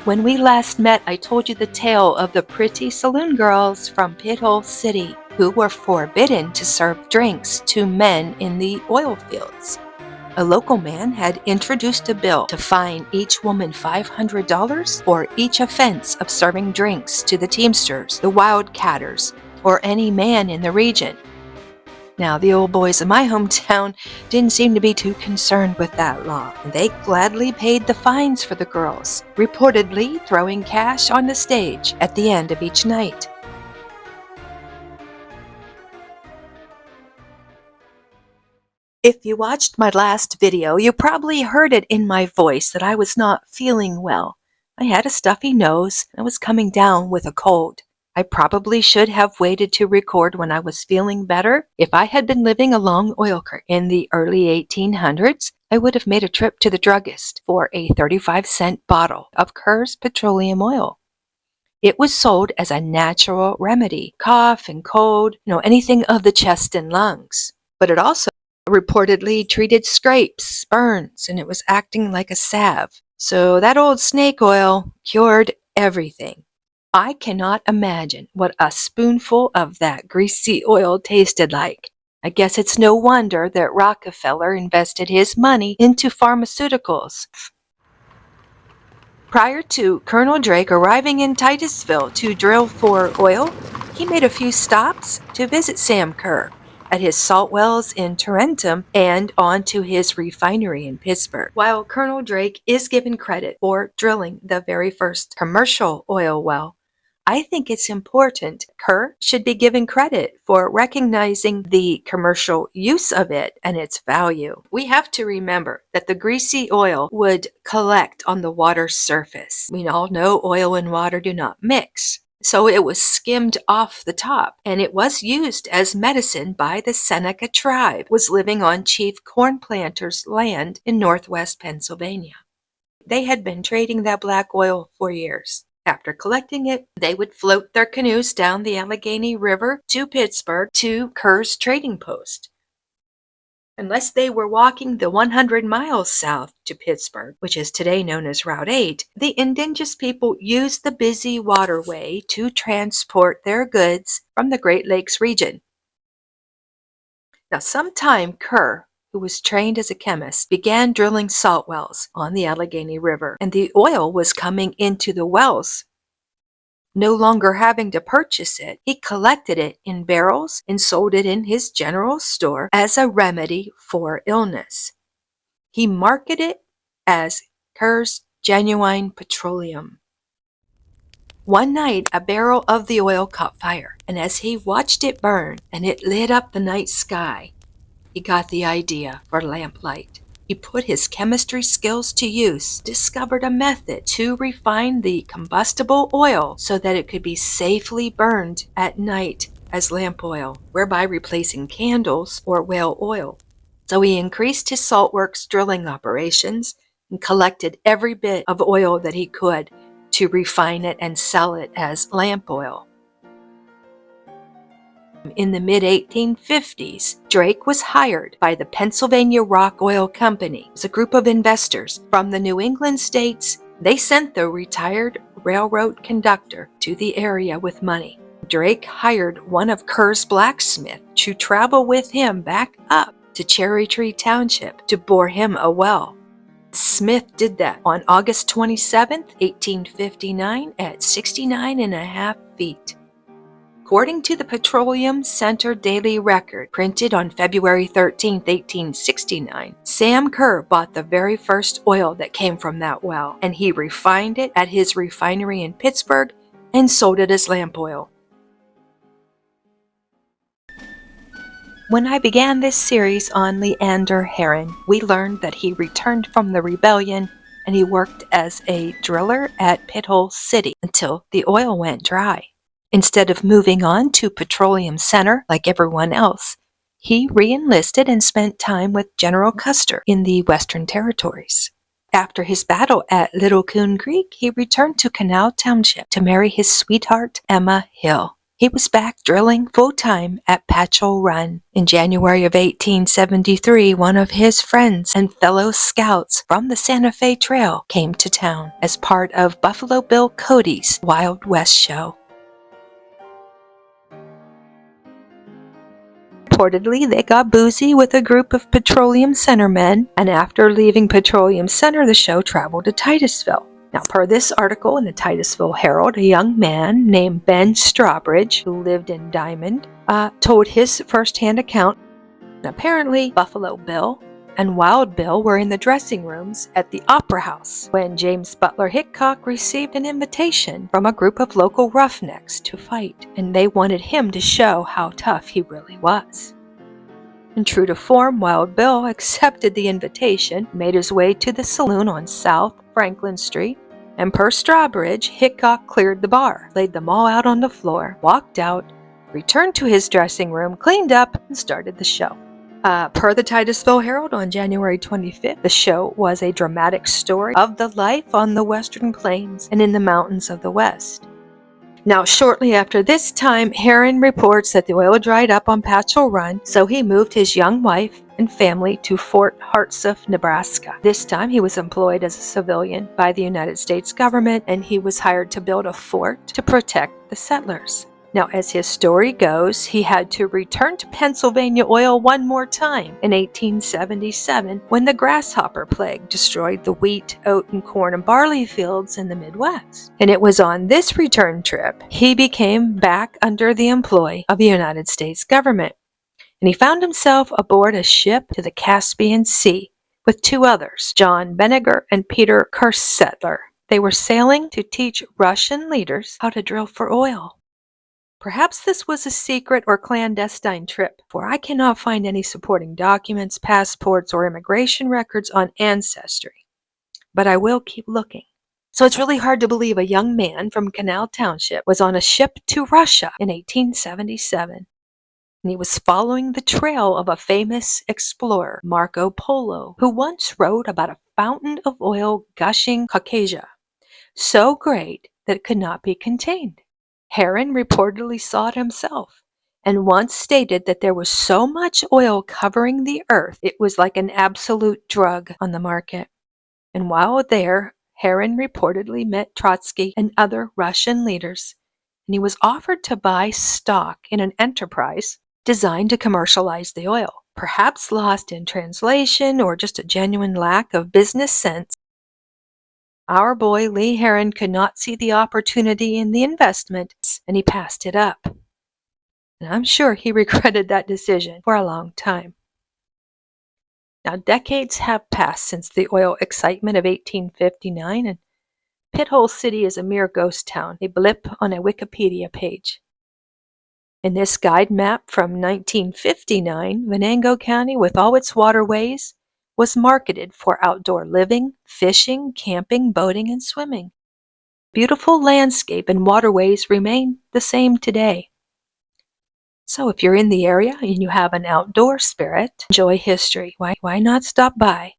When we last met, I told you the tale of the pretty saloon girls from Pithole City who were forbidden to serve drinks to men in the oil fields. A local man had introduced a bill to fine each woman $500 for each offense of serving drinks to the Teamsters, the Wildcatters, or any man in the region. Now, the old boys of my hometown didn't seem to be too concerned with that law, and they gladly paid the fines for the girls, reportedly throwing cash on the stage at the end of each night. If you watched my last video, you probably heard it in my voice that I was not feeling well. I had a stuffy nose and I was coming down with a cold. I probably should have waited to record when I was feeling better. If I had been living along Oil Creek in the early 1800s, I would have made a trip to the druggist for a 35-cent bottle of Kerr's petroleum oil. It was sold as a natural remedy, cough and cold, anything of the chest and lungs. But it also reportedly treated scrapes, burns, and it was acting like a salve. So that old snake oil cured everything. I cannot imagine what a spoonful of that greasy oil tasted like. I guess it's no wonder that Rockefeller invested his money into pharmaceuticals. Prior to Colonel Drake arriving in Titusville to drill for oil, he made a few stops to visit Sam Kerr at his salt wells in Tarentum and on to his refinery in Pittsburgh. While Colonel Drake is given credit for drilling the very first commercial oil well, I think it's important Kerr should be given credit for recognizing the commercial use of it and its value. We have to remember that the greasy oil would collect on the water's surface. We all know oil and water do not mix. So it was skimmed off the top, and it was used as medicine by the Seneca tribe, was living on Chief Corn Planter's land in northwest Pennsylvania. They had been trading that black oil for years. After collecting it, they would float their canoes down the Allegheny River to Pittsburgh to Kerr's trading post. Unless they were walking the 100 miles south to Pittsburgh, which is today known as Route 8, the indigenous people used the busy waterway to transport their goods from the Great Lakes region. Now, sometime Kerr, who was trained as a chemist, began drilling salt wells on the Allegheny River, and the oil was coming into the wells. No longer having to purchase it, he collected it in barrels and sold it in his general store as a remedy for illness. He marketed it as Kerr's Genuine Petroleum. One night, a barrel of the oil caught fire, and as he watched it burn and it lit up the night sky, he got the idea for lamplight. He put his chemistry skills to use, discovered a method to refine the combustible oil so that it could be safely burned at night as lamp oil, whereby replacing candles or whale oil. So he increased his saltworks drilling operations and collected every bit of oil that he could to refine it and sell it as lamp oil. In the mid-1850s, Drake was hired by the Pennsylvania Rock Oil Company as a group of investors from the New England states. They sent the retired railroad conductor to the area with money. Drake hired one of Kerr's blacksmiths to travel with him back up to Cherry Tree Township to bore him a well. Smith did that on August 27, 1859 at 69.5 feet. According to the Petroleum Center Daily Record, printed on February 13, 1869, Sam Kerr bought the very first oil that came from that well, and he refined it at his refinery in Pittsburgh and sold it as lamp oil. When I began this series on Leander Herron, we learned that he returned from the rebellion and he worked as a driller at Pithole City until the oil went dry. Instead of moving on to Petroleum Center like everyone else, he re-enlisted and spent time with General Custer in the Western Territories. After his battle at Little Coon Creek, he returned to Canal Township to marry his sweetheart, Emma Hill. He was back drilling full-time at Pithole Run. In January of 1873, one of his friends and fellow scouts from the Santa Fe Trail came to town as part of Buffalo Bill Cody's Wild West show. Reportedly, they got boozy with a group of Petroleum Center men, and after leaving Petroleum Center, the show traveled to Titusville. Now, per this article in the Titusville Herald, a young man named Ben Strawbridge, who lived in Diamond, told his first-hand account. And apparently, Buffalo Bill and Wild Bill were in the dressing rooms at the Opera House when James Butler Hickok received an invitation from a group of local roughnecks to fight, and they wanted him to show how tough he really was. And true to form, Wild Bill accepted the invitation, made his way to the saloon on South Franklin Street, and per Strawbridge, Hickok cleared the bar, laid them all out on the floor, walked out, returned to his dressing room, cleaned up, and started the show. Per the Titusville Herald on January 25th, the show was a dramatic story of the life on the Western Plains and in the mountains of the West. Now, shortly after this time, Herron reports that the oil dried up on Pithole Run, so he moved his young wife and family to Fort Hartsuff, Nebraska. This time, he was employed as a civilian by the United States government, and he was hired to build a fort to protect the settlers. Now, as his story goes, he had to return to Pennsylvania oil one more time in 1877 when the grasshopper plague destroyed the wheat, oat, and corn and barley fields in the Midwest. And it was on this return trip he became back under the employ of the United States government. And he found himself aboard a ship to the Caspian Sea with two others, John Benninger and Peter Kersettler. They were sailing to teach Russian leaders how to drill for oil. Perhaps this was a secret or clandestine trip, for I cannot find any supporting documents, passports, or immigration records on Ancestry. But I will keep looking. So it's really hard to believe a young man from Canal Township was on a ship to Russia in 1877. And he was following the trail of a famous explorer, Marco Polo, who once wrote about a fountain of oil gushing Caucasia, so great that it could not be contained. Herron reportedly saw it himself, and once stated that there was so much oil covering the earth it was like an absolute drug on the market. And while there, Herron reportedly met Trotsky and other Russian leaders, and he was offered to buy stock in an enterprise designed to commercialize the oil. Perhaps lost in translation or just a genuine lack of business sense, our boy Lee Herron could not see the opportunity in the investment, and he passed it up. And I'm sure he regretted that decision for a long time. Now, decades have passed since the oil excitement of 1859, and Pithole City is a mere ghost town, a blip on a Wikipedia page. In this guide map from 1959, Venango County, with all its waterways, was marketed for outdoor living, fishing, camping, boating, and swimming. Beautiful landscape and waterways remain the same today. So if you're in the area and you have an outdoor spirit, enjoy history, why not stop by